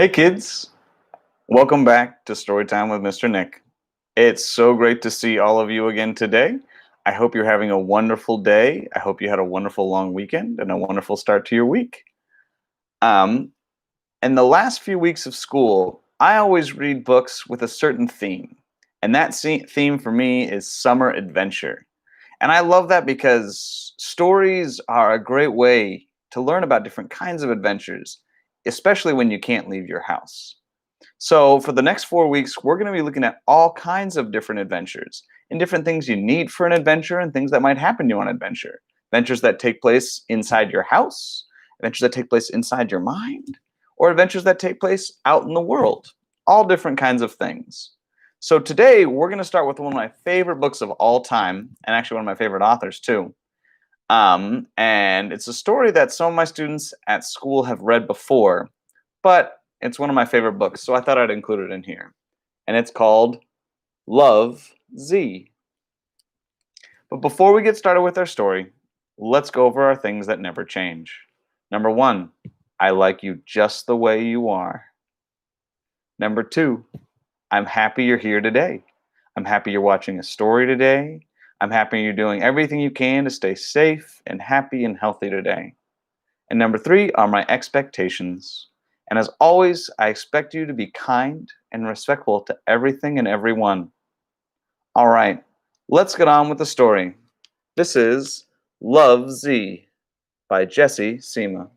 Hey kids, welcome back to Storytime with Mr. Nick. It's so great to see all of you again today. I hope you're having a wonderful day. I hope you had a wonderful long weekend and a wonderful start to your week. Um, in the last few weeks of school, I always read books with a certain theme. And that theme for me is summer adventure. And I love that because stories are a great way to learn about different kinds of adventures, especially when you can't leave your house. So, for the next 4 weeks, we're going to be looking at all kinds of different adventures and different things you need for an adventure and things that might happen to you on an adventure. Adventures that take place inside your house, adventures that take place inside your mind, or adventures that take place out in the world. All different kinds of things. So, today we're going to start with one of my favorite books of all time, and actually one of my favorite authors, too. And it's a story that some of my students at school have read before, but it's one of my favorite books, so I thought I'd include it in here. And it's called Love, Z. But before we get started with our story, let's go over our things that never change. Number 1, I like you just the way you are. Number 2, I'm happy you're here today. I'm happy you're watching a story today. I'm happy you're doing everything you can to stay safe and happy and healthy today. And number 3 are my expectations. And as always, I expect you to be kind and respectful to everything and everyone. All right, let's get on with the story. This is Love, Z by Jessie Sima.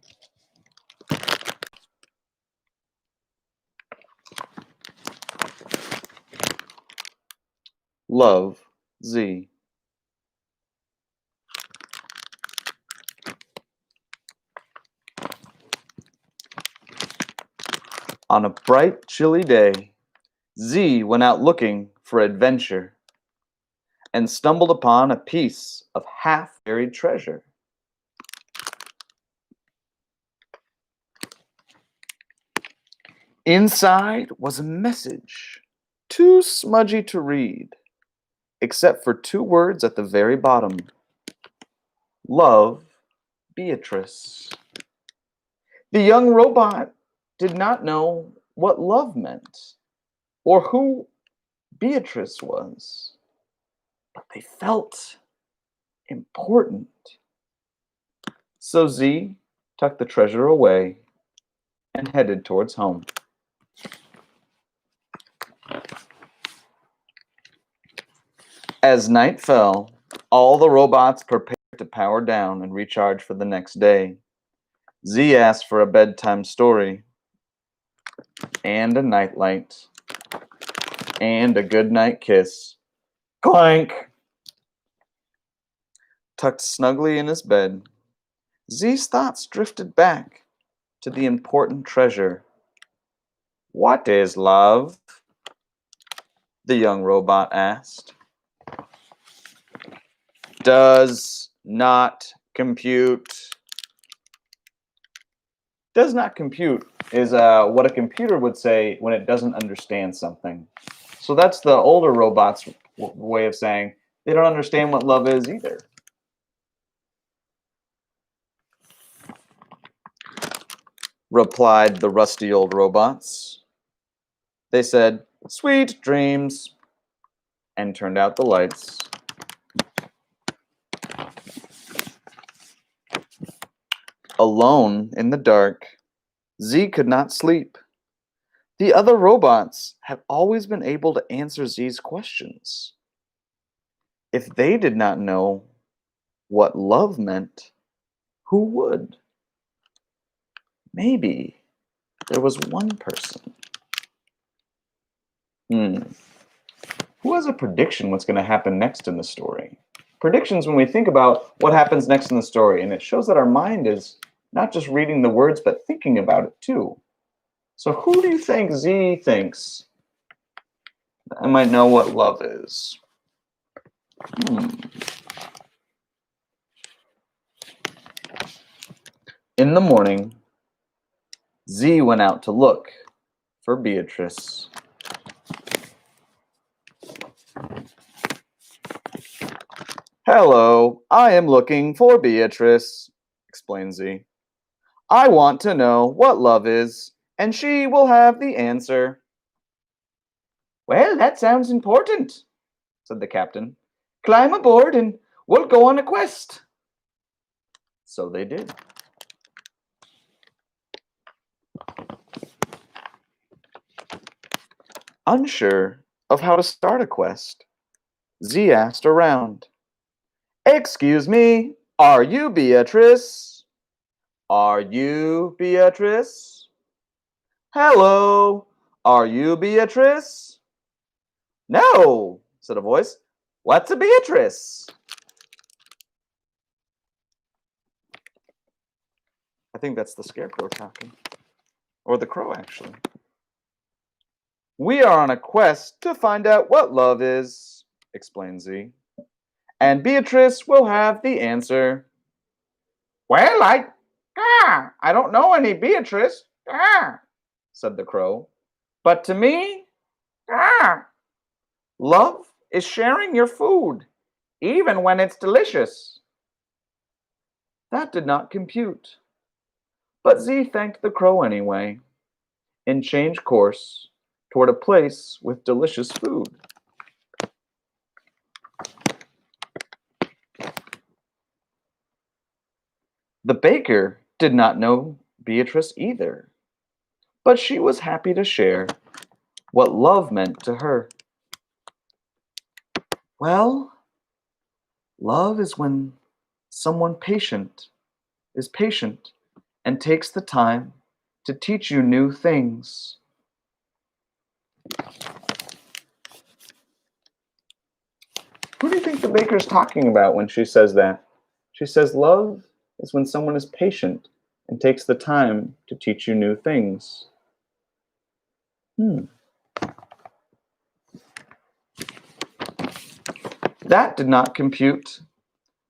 Love, Z. On a bright, chilly day, Z went out looking for adventure and stumbled upon a piece of half-buried treasure. Inside was a message, too smudgy to read, except for 2 words at the very bottom. Love, Beatrice. The young robot did not know what love meant or who Beatrice was, but they felt important. So Z tucked the treasure away and headed towards home. As night fell, all the robots prepared to power down and recharge for the next day. Z asked for a bedtime story, and a nightlight, and a goodnight kiss. Clank! Tucked snugly in his bed, Z's thoughts drifted back to the important treasure. What is love? The young robot asked. Does not compute. Does not compute is what a computer would say when it doesn't understand something. So that's the older robots' way of saying they don't understand what love is either. Replied the rusty old robots. They said, "Sweet dreams," and turned out the lights. Alone in the dark, Z could not sleep. The other robots have always been able to answer Z's questions. If they did not know what love meant, who would? Maybe there was one person. Who has a prediction what's going to happen next in the story? Predictions when we think about what happens next in the story, and it shows that our mind is not just reading the words, but thinking about it too. So who do you think Z thinks I might know what love is? In the morning, Z went out to look for Beatrice. Hello, I am looking for Beatrice, explained Z. I want to know what love is and she will have the answer. Well, that sounds important, said the captain. Climb aboard and we'll go on a quest. So they did. Unsure of how to start a quest, Z asked around. Excuse me, are you Beatrice? Are you Beatrice? Hello, are you Beatrice? No, said a voice. What's a Beatrice? I think that's the scarecrow talking. Or the crow, actually. We are on a quest to find out what love is, explained Z. And Beatrice will have the answer. Well, I don't know any Beatrice, said the crow. But to me, love is sharing your food, even when it's delicious. That did not compute. But Z thanked the crow anyway and changed course toward a place with delicious food. The baker did not know Beatrice either, but she was happy to share what love meant to her. Well, love is when someone is patient and takes the time to teach you new things. Who do you think the baker's talking about when she says that? She says love is when someone is patient and takes the time to teach you new things. That did not compute,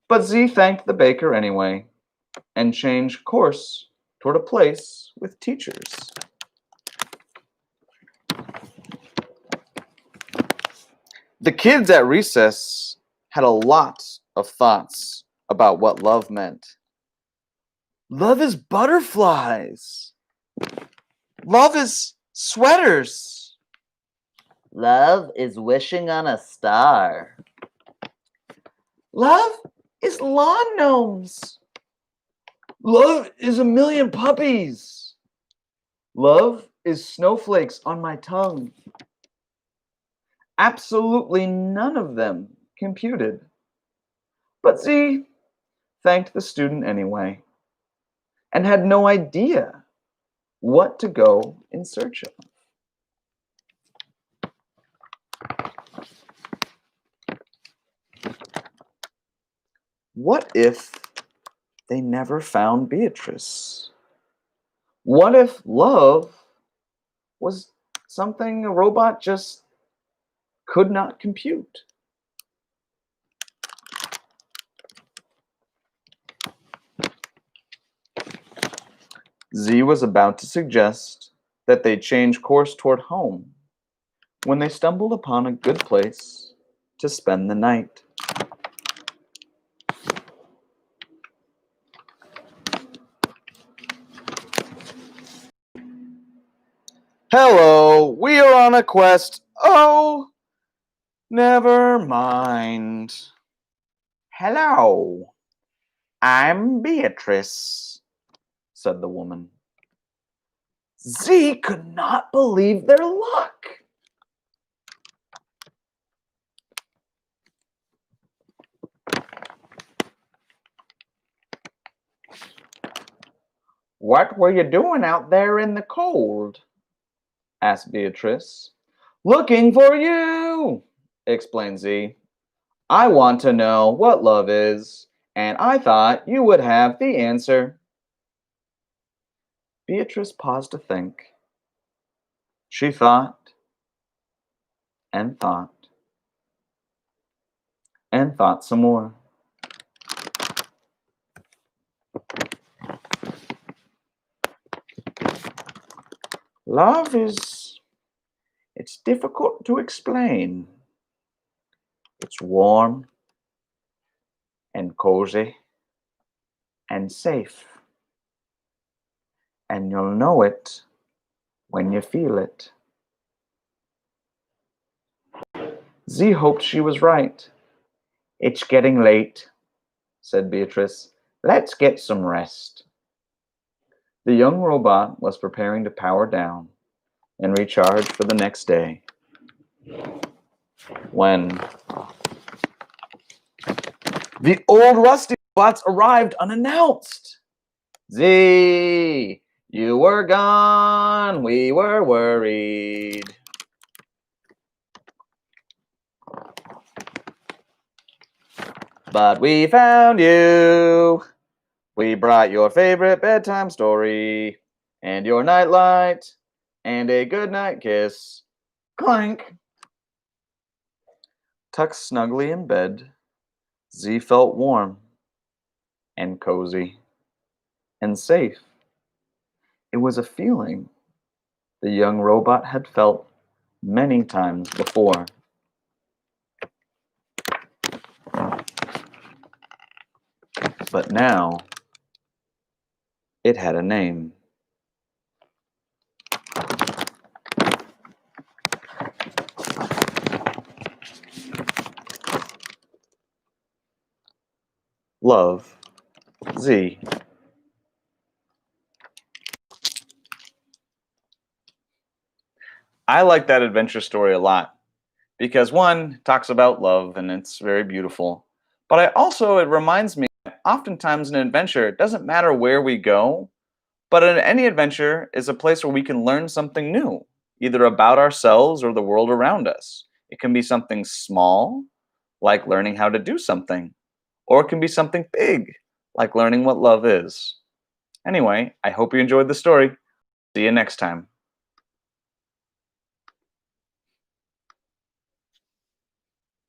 but Z thanked the baker anyway and changed course toward a place with teachers. The kids at recess had a lot of thoughts about what love meant. Love is butterflies. Love is sweaters. Love is wishing on a star. Love is lawn gnomes. Love is a million puppies. Love is snowflakes on my tongue. Absolutely none of them computed. But Z thanked the student anyway and had no idea what to go in search of. What if they never found Beatrice? What if love was something a robot just could not compute? Z was about to suggest that they change course toward home when they stumbled upon a good place to spend the night. Hello, we are on a quest. Oh, never mind. Hello, I'm Beatrice, said the woman. Z could not believe their luck. What were you doing out there in the cold? Asked Beatrice. Looking for you, explained Z. I want to know what love is, and I thought you would have the answer. Beatrice paused to think. She thought and thought and thought some more. Love it's difficult to explain. It's warm and cozy and safe. And you'll know it when you feel it. Z hoped she was right. It's getting late, said Beatrice. Let's get some rest. The young robot was preparing to power down and recharge for the next day when the old rusty robots arrived unannounced. Z, you were gone, we were worried. But we found you. We brought your favorite bedtime story, and your nightlight, and a goodnight kiss. Clank! Tucked snugly in bed, Z felt warm and cozy and safe. It was a feeling the young robot had felt many times before. But now it had a name. Love, Z. I like that adventure story a lot because one it talks about love and it's very beautiful. But it reminds me that oftentimes in an adventure, it doesn't matter where we go, but in any adventure is a place where we can learn something new, either about ourselves or the world around us. It can be something small, like learning how to do something, or it can be something big, like learning what love is. Anyway, I hope you enjoyed the story. See you next time.